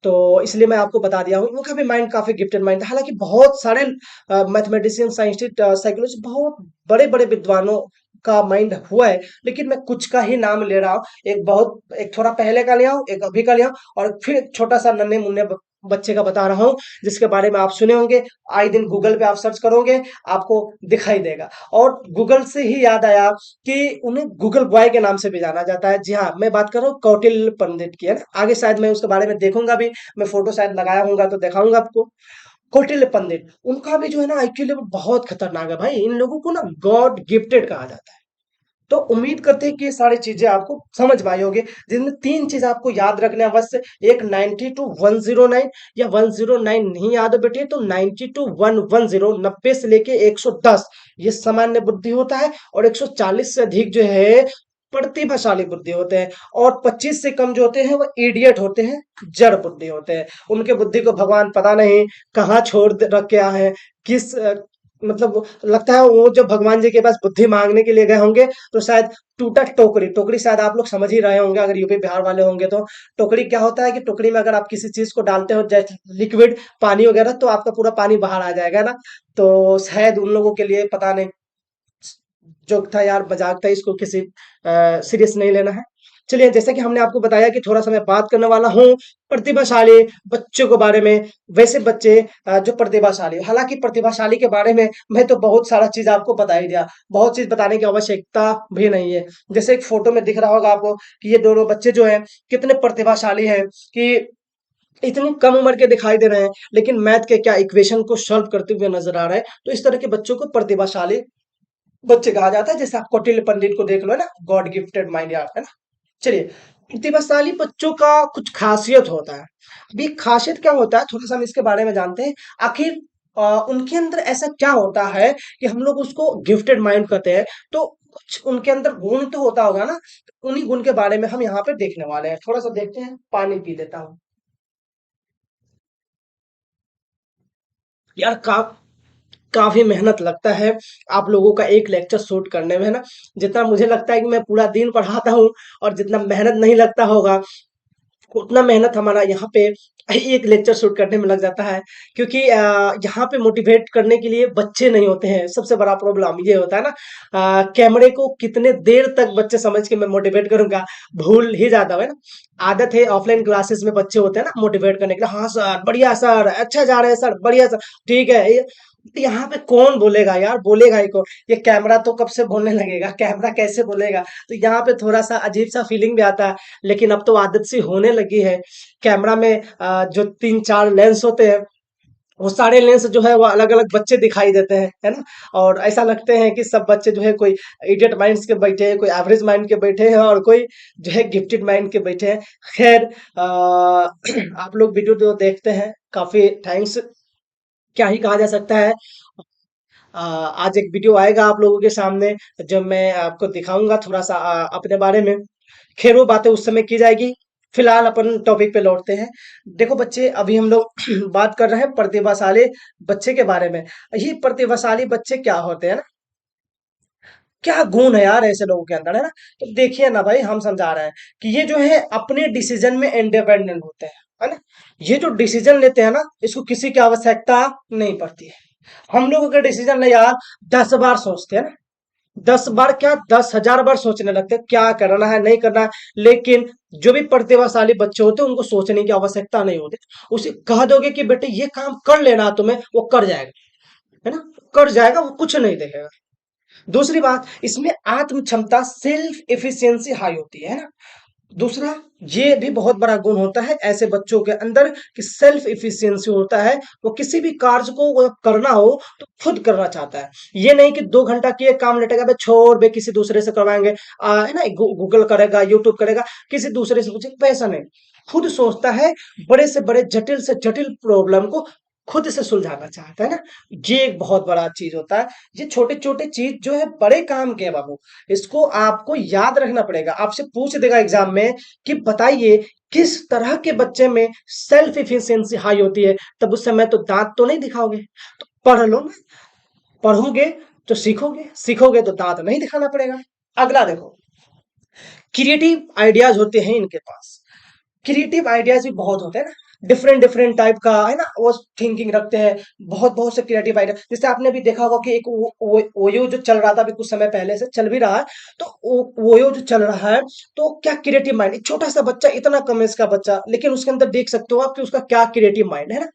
तो इसलिए मैं आपको बता दिया हूँ। इनका भी माइंड काफी गिफ्टेड माइंड था। हालांकि बहुत सारे मैथमेटिशियन, साइंटिस्ट, साइकोलॉजिस्ट, बहुत बड़े बड़े विद्वानों का माइंड हुआ है, लेकिन मैं कुछ का ही नाम ले रहा हूँ। एक थोड़ा पहले का लिया हूँ, एक अभी का लिया हूँ, और फिर एक छोटा सा नन्हे मुन्ने बच्चे का बता रहा हूँ, जिसके बारे में आप सुने होंगे। आए दिन गूगल पे आप सर्च करोगे, आपको दिखाई देगा। और गूगल से ही याद आया कि उन्हें गूगल बॉय के नाम से भी जाना जाता है। जी हाँ, मैं बात कर रहा हूँ कौटिल्य पंडित की, है ना। आगे शायद मैं उसके बारे में देखूंगा भी, मैं फोटो शायद लगाया होगा तो दिखाऊंगा आपको। कौटिल्य पंडित, उनका भी जो है ना आईक्यू लेवल बहुत खतरनाक है भाई। इन लोगों को ना गॉड गिफ्टेड कहा जाता है। तो उम्मीद करते हैं कि ये सारी चीजें आपको समझ में आई होगी, जिसमें तीन चीज आपको याद रखना है बस। एक 90 टू 109, या 109 नहीं याद हो बेटे तो 90 टू 110, 90 से लेके 110 ये सामान्य बुद्धि होता है। और 140 से अधिक जो है प्रतिभाशाली बुद्धि होते हैं। और 25 से कम जो होते हैं वो इडियट होते हैं, जड़ बुद्धि होते हैं। उनके बुद्धि को भगवान पता नहीं कहाँ रख के आए हैं, किस मतलब लगता है वो जब भगवान जी के पास बुद्धि मांगने के लिए गए होंगे, तो शायद टूटा टोकरी, टोकरी शायद आप लोग समझ ही रहे होंगे अगर यूपी बिहार वाले होंगे तो। टोकरी क्या होता है कि टोकरी में अगर आप किसी चीज को डालते हो, जैसे लिक्विड पानी वगैरह, तो आपका पूरा पानी बाहर आ जाएगा ना। तो शायद उन लोगों के लिए पता नहीं, जोक था यार, मजाक था, इसको किसी सीरियस नहीं लेना है। चलिए, जैसा कि हमने आपको बताया कि थोड़ा सा मैं बात करने वाला हूँ प्रतिभाशाली बच्चों के बारे में। वैसे बच्चे जो प्रतिभाशाली, हालांकि प्रतिभाशाली के बारे में मैं तो बहुत सारा चीज आपको बता ही दिया, बहुत चीज बताने की आवश्यकता भी नहीं है। जैसे एक फोटो में दिख रहा होगा आपको कि ये दोनों बच्चे जो हैं कितने प्रतिभाशाली हैं, कि इतनी कम उम्र के दिखाई दे रहे हैं, लेकिन मैथ के क्या इक्वेशन को सॉल्व करते हुए नजर आ रहे हैं। तो इस तरह के बच्चों को प्रतिभाशाली बच्चे कहा जाता है। जैसे आप कौटिल्य पंडित को देख लो, है ना, गॉड गिफ्टेड माइंड यार, है ना। चलिए, प्रतिभाशाली बच्चों का कुछ खासियत होता है। अभी खासियत क्या होता है, थोड़ा सा हम इसके बारे में जानते हैं। आखिर उनके अंदर ऐसा क्या होता है कि हम लोग उसको गिफ्टेड माइंड कहते हैं। तो कुछ उनके अंदर गुण तो होता होगा ना, तो उन्हीं गुण के बारे में हम यहाँ पे देखने वाले हैं। थोड़ा सा देखते हैं, पानी पी लेता हूँ यार। काफी मेहनत लगता है आप लोगों का एक लेक्चर शूट करने में, है ना। जितना मुझे लगता है कि मैं पूरा दिन पढ़ाता हूँ, और जितना मेहनत नहीं लगता होगा, उतना मेहनत हमारा यहाँ पे एक लेक्चर शूट करने में लग जाता है। क्योंकि यहाँ पे मोटिवेट करने के लिए बच्चे नहीं होते हैं। सबसे बड़ा प्रॉब्लम ये होता है ना, कैमरे को कितने देर तक बच्चे समझ के मैं मोटिवेट करूंगा, भूल ही जाता हूँ, है ना। आदत है ऑफलाइन क्लासेस में बच्चे होते हैं ना मोटिवेट करने के लिए, हाँ सर बढ़िया सर, अच्छा जा रहे हैं सर, बढ़िया सर, ठीक है यहाँ पे कौन बोलेगा यार, बोलेगा ही कौन। ये कैमरा तो कब से बोलने लगेगा, कैमरा कैसे बोलेगा। तो यहाँ पे थोड़ा सा अजीब सा फीलिंग भी आता है, लेकिन अब तो आदत सी होने लगी है। कैमरा में जो तीन चार लेंस होते हैं, वो सारे लेंस जो है वो अलग अलग बच्चे दिखाई देते हैं, है ना। और ऐसा लगते हैं कि सब बच्चे जो है कोई इडियट माइंड्स के बैठे हैं, कोई एवरेज माइंड के बैठे हैं, और कोई जो है गिफ्टेड माइंड के बैठे हैं। खैर आप लोग वीडियो जो देखते हैं, काफी थैंक्स, क्या ही कहा जा सकता है। आज एक वीडियो आएगा आप लोगों के सामने, जब मैं आपको दिखाऊंगा थोड़ा सा अपने बारे में। खैर वो बातें उस समय की जाएगी। फिलहाल अपन टॉपिक पे लौटते हैं। देखो बच्चे, अभी हम लोग बात कर रहे हैं प्रतिभाशाली बच्चे के बारे में। ये प्रतिभाशाली बच्चे क्या होते हैं ना, क्या गुण है यार ऐसे लोगों के अंदर, है ना। तो देखिए ना भाई, हम समझा रहे हैं कि ये जो है अपने डिसीजन में इंडिपेंडेंट होते हैं, है ना। ये जो डिसीजन लेते हैं ना, इसको किसी की आवश्यकता नहीं पड़ती है। हम लोग अगर डिसीजन ले यार, 10 बार सोचते हैं ना, 10 बार क्या, 10,000 बार सोचने लगते हैं क्या करना है नहीं करना है। लेकिन जो भी प्रतिभाशाली बच्चे होते हैं, उनको सोचने की आवश्यकता नहीं होती। उसे कह दोगे कि बेटे ये काम कर लेना तुम्हें, वो कर जाएगा, है ना, कर जाएगा, वो कुछ नहीं देखेगा। दूसरी बात, इसमें आत्म क्षमता, सेल्फ एफिशिएंसी हाई होती है ना। दूसरा, ये भी बहुत बड़ा गुण होता है ऐसे बच्चों के अंदर कि सेल्फ एफिशिएंसी होता है। वो किसी भी कार्य को वो करना हो तो खुद करना चाहता है। ये नहीं कि 2 घंटा किए काम लटेगा बे छोड़ बे किसी दूसरे से करवाएंगे, है ना, गूगल करेगा, यूट्यूब करेगा, किसी दूसरे से पूछेगा, वैसा नहीं। खुद सोचता है, बड़े से बड़े जटिल से जटिल प्रॉब्लम को खुद से सुलझाना चाहता है ना। ये एक बहुत बड़ा चीज होता है। ये छोटे छोटे चीज जो है बड़े काम के हैं बाबू, इसको आपको याद रखना पड़ेगा। आपसे पूछ देगा एग्जाम में कि बताइए किस तरह के बच्चे में सेल्फ इफिशियंसी हाई होती है, तब उस समय तो दांत तो नहीं दिखाओगे, तो पढ़ लो ना। पढ़ोगे तो सीखोगे, सीखोगे तो दांत नहीं दिखाना पड़ेगा। अगला देखो, क्रिएटिव आइडियाज होते हैं इनके पास। क्रिएटिव आइडियाज भी बहुत होते हैं ना, डिफरेंट डिफरेंट टाइप का, है ना, वो थिंकिंग रखते हैं। बहुत बहुत से क्रिएटिव आइडिया, जैसे आपने भी देखा होगा कि एक ओयो जो चल रहा था अभी कुछ समय पहले से चल भी रहा है, तो ओयो जो चल रहा है, तो क्या क्रिएटिव माइंड, एक छोटा सा बच्चा, इतना कम एज का बच्चा, लेकिन उसके अंदर देख सकते हो आप कि उसका क्या क्रिएटिव माइंड है ना।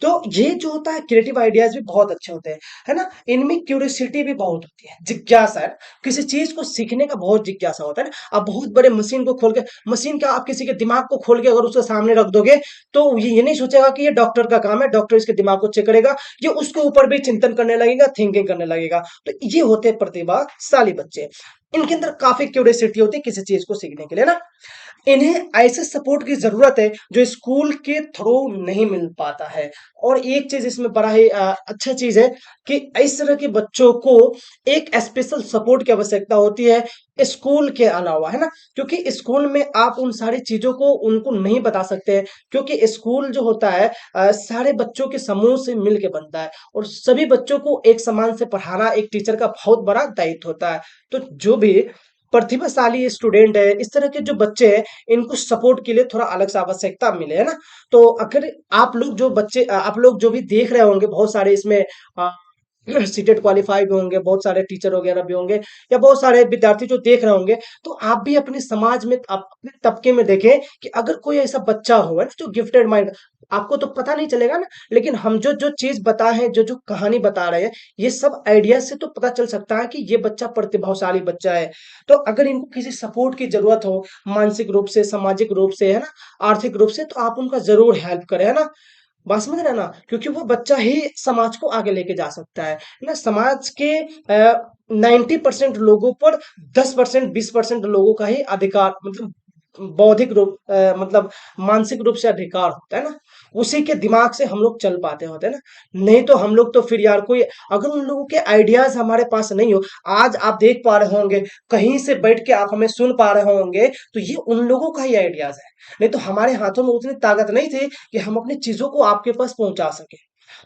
तो ये जो होता है क्रिएटिव आइडियाज भी बहुत अच्छे होते हैं, है ना। इनमें क्यूरियोसिटी भी बहुत होती है, जिज्ञासा है, किसी चीज को सीखने का बहुत जिज्ञासा होता है ना। आप बहुत बड़े मशीन को खोल के, मशीन का आप किसी के दिमाग को खोल के अगर उसके सामने रख दोगे, तो ये नहीं सोचेगा कि ये डॉक्टर का काम है, डॉक्टर इसके दिमाग को चेक करेगा, ये उसके ऊपर भी चिंतन करने लगेगा, थिंकिंग करने लगेगा। तो ये होते हैं प्रतिभाशाली बच्चे। इनके अंदर काफी क्यूरियोसिटी होती है किसी चीज को सीखने के लिए ना। इन्हें ऐसे सपोर्ट की जरूरत है जो स्कूल के थ्रू नहीं मिल पाता है। और एक चीज इसमें बड़ा ही अच्छा चीज है कि इस तरह के बच्चों को एक स्पेशल सपोर्ट की आवश्यकता होती है स्कूल के अलावा, है ना। क्योंकि स्कूल में आप उन सारी चीजों को उनको नहीं बता सकते हैं, क्योंकि स्कूल जो होता है सारे बच्चों के समूह से मिल के बनता है, और सभी बच्चों को एक समान से पढ़ाना एक टीचर का बहुत बड़ा दायित्व होता है। तो जो भी प्रतिभाशाली स्टूडेंट है, इस तरह के जो बच्चे हैं, इनको सपोर्ट के लिए थोड़ा अलग से आवश्यकता मिले, है ना। तो अगर आप लोग जो बच्चे, आप लोग जो भी देख रहे होंगे, बहुत सारे इसमें सीटेट क्वालिफाई भी होंगे, बहुत सारे टीचर वगैरह भी होंगे, या बहुत सारे विद्यार्थी जो देख रहे होंगे, तो आप भी अपने समाज में, आप अपने तबके में देखें कि अगर कोई ऐसा बच्चा हो, है ना, जो गिफ्टेड माइंड, आपको तो पता नहीं चलेगा ना, लेकिन हम जो जो चीज बताए हैं, जो जो कहानी बता रहे हैं, ये सब आइडिया से तो पता चल सकता है कि ये बच्चा प्रतिभाशाली बच्चा है। तो अगर इनको किसी सपोर्ट की जरूरत हो, मानसिक रूप से, सामाजिक रूप से, है ना, आर्थिक रूप से, तो आप उनका जरूर हेल्प करें, है ना। बात समझ रहे हैं ना, क्योंकि वो बच्चा ही समाज को आगे लेके जा सकता है ना। समाज के 90% लोगों पर 10%, 20% लोगों का ही अधिकार, मतलब बौद्धिक रूप, मतलब मानसिक रूप से अधिकार होता है ना। उसी के दिमाग से हम लोग चल पाते होते हैं ना। नहीं तो हम लोग तो फिर यार, कोई अगर उन लोगों के आइडियाज हमारे पास नहीं हो, आज आप देख पा रहे होंगे, कहीं से बैठ के आप हमें सुन पा रहे होंगे, तो ये उन लोगों का ही आइडियाज है। नहीं तो हमारे हाथों में उतनी ताकत नहीं थी कि हम अपनी चीजों को आपके पास पहुंचा सके।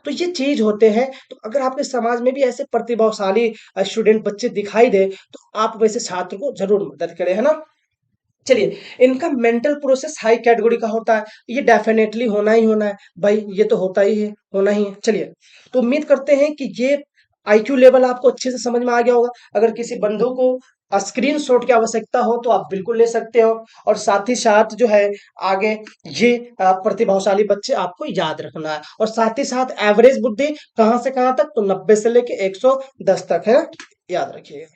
तो ये चीज होते हैं। तो अगर आपके समाज में भी ऐसे प्रतिभाशाली स्टूडेंट बच्चे दिखाई दे, तो आप वैसे छात्र को जरूर मदद करें, है ना। चलिए, इनका मेंटल प्रोसेस हाई कैटेगरी का होता है, ये डेफिनेटली होना ही होना है भाई, ये तो होता ही है, होना ही है। चलिए, तो उम्मीद करते हैं कि ये आईक्यू लेवल आपको अच्छे से समझ में आ गया होगा। अगर किसी बंधु को स्क्रीनशॉट की आवश्यकता हो तो आप बिल्कुल ले सकते हो, और साथ ही साथ जो है आगे ये प्रतिभाशाली बच्चे आपको याद रखना है, और साथ ही साथ एवरेज बुद्धि कहाँ से कहाँ तक, तो 90 से लेके 110 तक है, याद रखिएगा।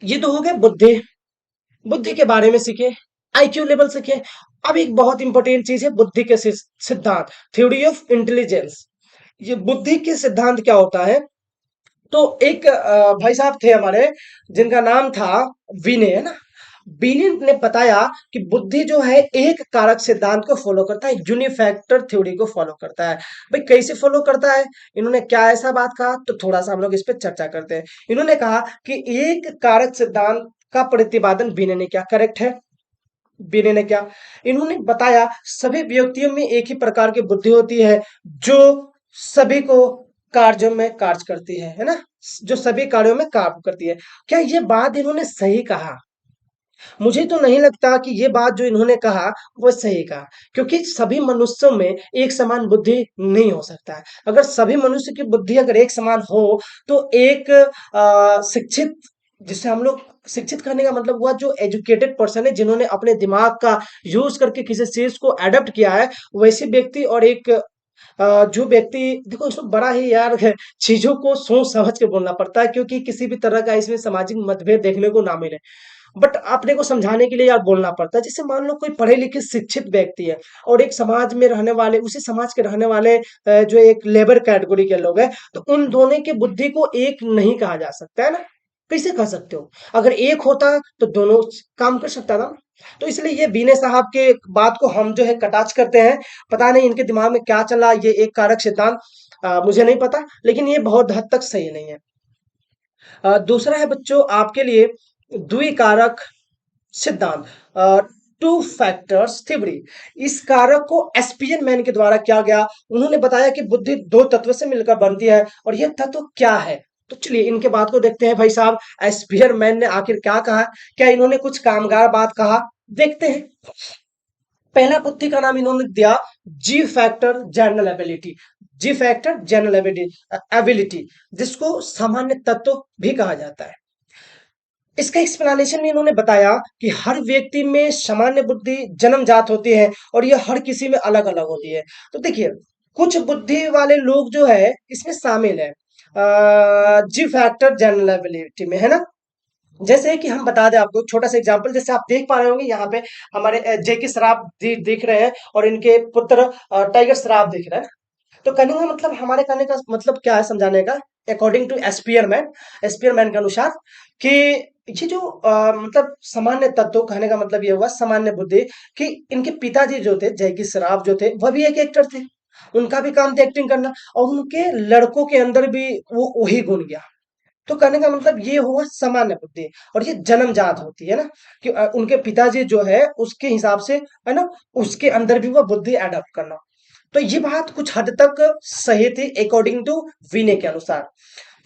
ये तो हो गया बुद्धि, बुद्धि के बारे में सीखे, आईक्यू लेवल सीखे। अब एक बहुत इंपॉर्टेंट चीज है बुद्धि के सिद्धांत, थ्योरी ऑफ इंटेलिजेंस। ये बुद्धि के सिद्धांत क्या होता है, तो एक भाई साहब थे हमारे, जिनका नाम था विनय, है ना। विनय ने बताया कि बुद्धि जो है एक कारक सिद्धांत को फॉलो करता है, यूनिफैक्टर थ्योरी को फॉलो करता है। भाई कैसे फॉलो करता है, इन्होंने क्या ऐसा बात कहा, तो थोड़ा सा हम लोग इस पे चर्चा करते हैं। इन्होंने कहा कि एक कारक सिद्धांत का प्रतिपादन विनय ने किया, करेक्ट है। विनय ने क्या, इन्होंने बताया सभी व्यक्तियों में एक ही प्रकार की बुद्धि होती है, जो सभी को कार्यों में कार्य करती है ना, जो सभी कार्यों में कार्य करती है। क्या ये बात इन्होंने सही कहा? मुझे तो नहीं लगता कि ये बात जो इन्होंने कहा वो सही कहा, क्योंकि सभी मनुष्यों में एक समान बुद्धि नहीं हो सकता है। अगर सभी मनुष्य की बुद्धि अगर एक समान हो, तो एक शिक्षित, जिसे हम लोग शिक्षित करने का मतलब हुआ जो एजुकेटेड पर्सन है, जिन्होंने अपने दिमाग का यूज करके किसी चीज को एडप्ट किया है, वैसे व्यक्ति, और एक जो व्यक्ति, देखो इसमें बड़ा ही यार चीजों को सोच समझ के बोलना पड़ता है, क्योंकि किसी भी तरह का इसमें सामाजिक मतभेद देखने को ना मिले। बट अपने को समझाने के लिए यार बोलना पड़ता है। जैसे मान लो कोई पढ़े लिखे शिक्षित व्यक्ति है और एक समाज में रहने वाले, उसी समाज के रहने वाले जो एक लेबर कैटेगरी के लोग हैं, तो उन दोनों की बुद्धि को एक नहीं कहा जा सकता है ना। कैसे कह सकते हो? अगर एक होता तो दोनों काम कर सकता था। तो इसलिए ये बीने साहब के बात को हम जो है कटाक्ष करते हैं। पता नहीं इनके दिमाग में क्या चला, ये एक कारक सिद्धांत मुझे नहीं पता, लेकिन ये बहुत हद तक सही नहीं है। दूसरा है बच्चों आपके लिए द्विकारक सिद्धांत, टू फैक्टर्स थ्योरी। इस कारक को एसपीएन मैन के द्वारा किया गया। उन्होंने बताया कि बुद्धि दो तत्व से मिलकर बनती है, और यह तत्व क्या है। तो चलिए इनके बात को देखते हैं भाई साहब, एसपीएन मैन ने आखिर क्या कहा, क्या इन्होंने कुछ कामगार बात कहा, देखते हैं। पहला बुद्धि का नाम इन्होंने दिया जी फैक्टर जनरल एबिलिटी। जी फैक्टर जनरल एबिलिटी, जिसको सामान्य तत्व भी कहा जाता है। इसका एक्सप्लेनेशन में इन्होंने बताया कि हर व्यक्ति में सामान्य बुद्धि जन्मजात होती है और यह हर किसी में अलग अलग होती है। तो देखिए कुछ बुद्धि वाले लोग जो है इसमें शामिल है जी फैक्टर जनरल एबिलिटी में, है ना। जैसे कि हम बता दें आपको छोटा सा एग्जांपल, जैसे आप देख पा रहे होंगे यहाँ पे हमारे जेके श्रॉफ दिख रहे हैं और इनके पुत्र टाइगर श्रॉफ दिख रहे हैं। तो कहने का मतलब, हमारे कहने का मतलब क्या है समझाने का, अकॉर्डिंग टू एस्पियरमैन के अनुसार कि ये जो मतलब सामान्य तत्व, कहने का मतलब ये हुआ सामान्य बुद्धि, कि इनके पिताजी जो थे जैकी श्रॉफ जो थे वह भी एक एक्टर थे। उनका भी काम था एक्टिंग करना, और उनके लड़कों के अंदर भी वो वही गुण गया। तो कहने का मतलब ये हुआ सामान्य बुद्धि, और ये जन्मजात होती है ना, कि उनके पिताजी जो है उसके हिसाब से, है ना, उसके अंदर भी वो बुद्धि एडॉप्ट करना। तो ये बात कुछ हद तक सही थी अकॉर्डिंग टू विनय के अनुसार।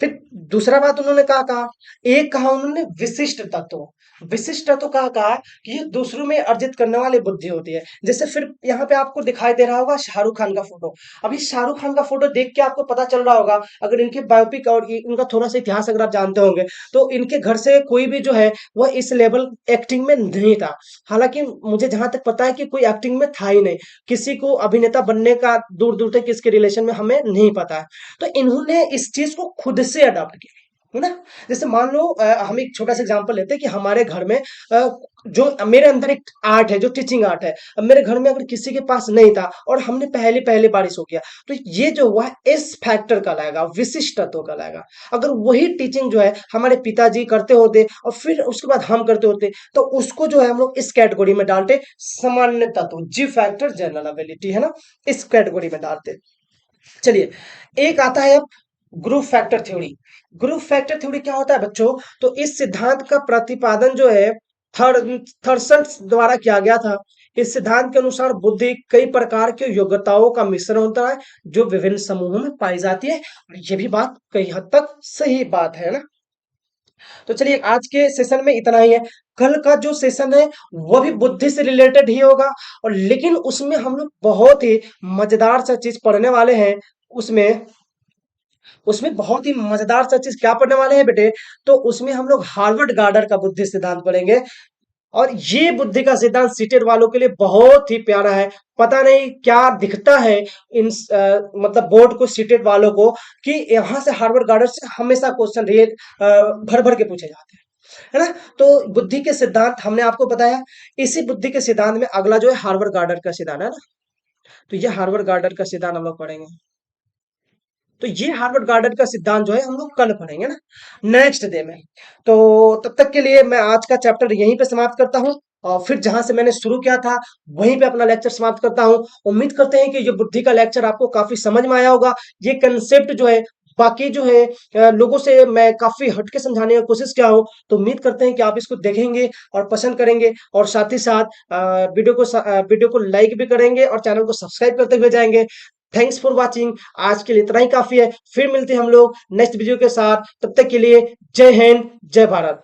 फिर दूसरा बात उन्होंने कहा, एक कहा उन्होंने विशिष्ट तत्व। विशिष्ट तत्व कहा कि ये दूसरों में अर्जित करने वाली बुद्धि होती है। जैसे फिर यहाँ पे आपको दिखाई दे रहा होगा शाहरुख खान का फोटो। अभी शाहरुख खान का फोटो देख के आपको पता चल रहा होगा, अगर इनके बायोपिक और इनका थोड़ा सा इतिहास अगर आप जानते होंगे, तो इनके घर से कोई भी जो है वह इस लेवल एक्टिंग में नहीं था। हालांकि मुझे जहां तक पता है कि कोई एक्टिंग में था ही नहीं, किसी को अभिनेता बनने का दूर दूर तक इसके रिलेशन में हमें नहीं पता है। तो इन्होंने इस चीज को खुद से अडॉप्ट किया, है ना। जैसे मान लो हम एक छोटा सा एग्जांपल लेते हैं कि हमारे घर में जो मेरे अंदर एक आर्ट है, जो टीचिंग आर्ट है, अब मेरे घर में अगर किसी के पास नहीं था और हमने पहले पहले बारिश हो गया, तो ये जो हुआ इस फैक्टर का लाएगा, विशिष्ट तत्व का लाएगा। अगर वही टीचिंग जो है हमारे पिताजी करते होते और फिर उसके बाद हम करते होते, तो उसको जो है हम लोग इस कैटेगरी में डालते, सामान्य तत्व जी फैक्टर जनरल एबिलिटी, है ना, इस कैटेगरी में डालते। चलिए एक आता है अब group factor theory. Group factor theory क्या होता है बच्चों, तो इस सिद्धांत का प्रतिपादन जो है थर्सन द्वारा किया गया था। इस सिद्धांत के अनुसार बुद्धि कई प्रकार के योग्यताओं का मिश्रण होता है जो विभिन्न समूहों में पाई जाती है, और ये भी बात कई हद तक सही बात है ना। तो चलिए आज के सेशन में इतना ही है। कल का जो सेशन है वह भी बुद्धि से रिलेटेड ही होगा, और लेकिन उसमें हम लोग बहुत ही मजेदार सा चीज पढ़ने वाले हैं। उसमें उसमें बहुत ही मजेदार सा चीज क्या पढ़ने वाले हैं बेटे, तो उसमें हम लोग हार्वर्ड गार्डर का बुद्धि सिद्धांत पढ़ेंगे। और ये बुद्धि का सिद्धांत सीटेड वालों के लिए बहुत ही प्यारा है। पता नहीं क्या दिखता है इन मतलब बोर्ड को, सीटेड वालों को, कि यहाँ से हार्वर्ड गार्डर से हमेशा क्वेश्चन भर भर के पूछे जाते हैं, है ना। तो बुद्धि के सिद्धांत हमने आपको बताया। इसी बुद्धि के सिद्धांत में अगला जो है हार्वर्ड गार्डर का सिद्धांत है ना, तो ये हार्वर्ड गार्डर का सिद्धांत हम लोग पढ़ेंगे। तो ये हार्वर्ड गार्डन का सिद्धांत जो है हम लोग कल पढ़ेंगे ना, नेक्स्ट डे में। तो तब तक के लिए मैं आज का चैप्टर यहीं पे समाप्त करता हूँ, और फिर जहां से मैंने शुरू किया था वहीं पे अपना लेक्चर समाप्त करता हूँ। उम्मीद करते हैं कि ये बुद्धि का लेक्चर आपको काफी समझ में आया होगा। ये कंसेप्ट जो है बाकी जो है लोगों से मैं काफी हटके समझाने की कोशिश किया हूँ। तो उम्मीद करते हैं कि आप इसको देखेंगे और पसंद करेंगे, और साथ ही साथ वीडियो को लाइक भी करेंगे और चैनल को सब्सक्राइब करते हुए जाएंगे। Thanks for watching. आज के लिए इतना ही काफी है, फिर मिलते हैं हम लोग नेक्स्ट वीडियो के साथ। तब तक के लिए जय हिंद, जय भारत।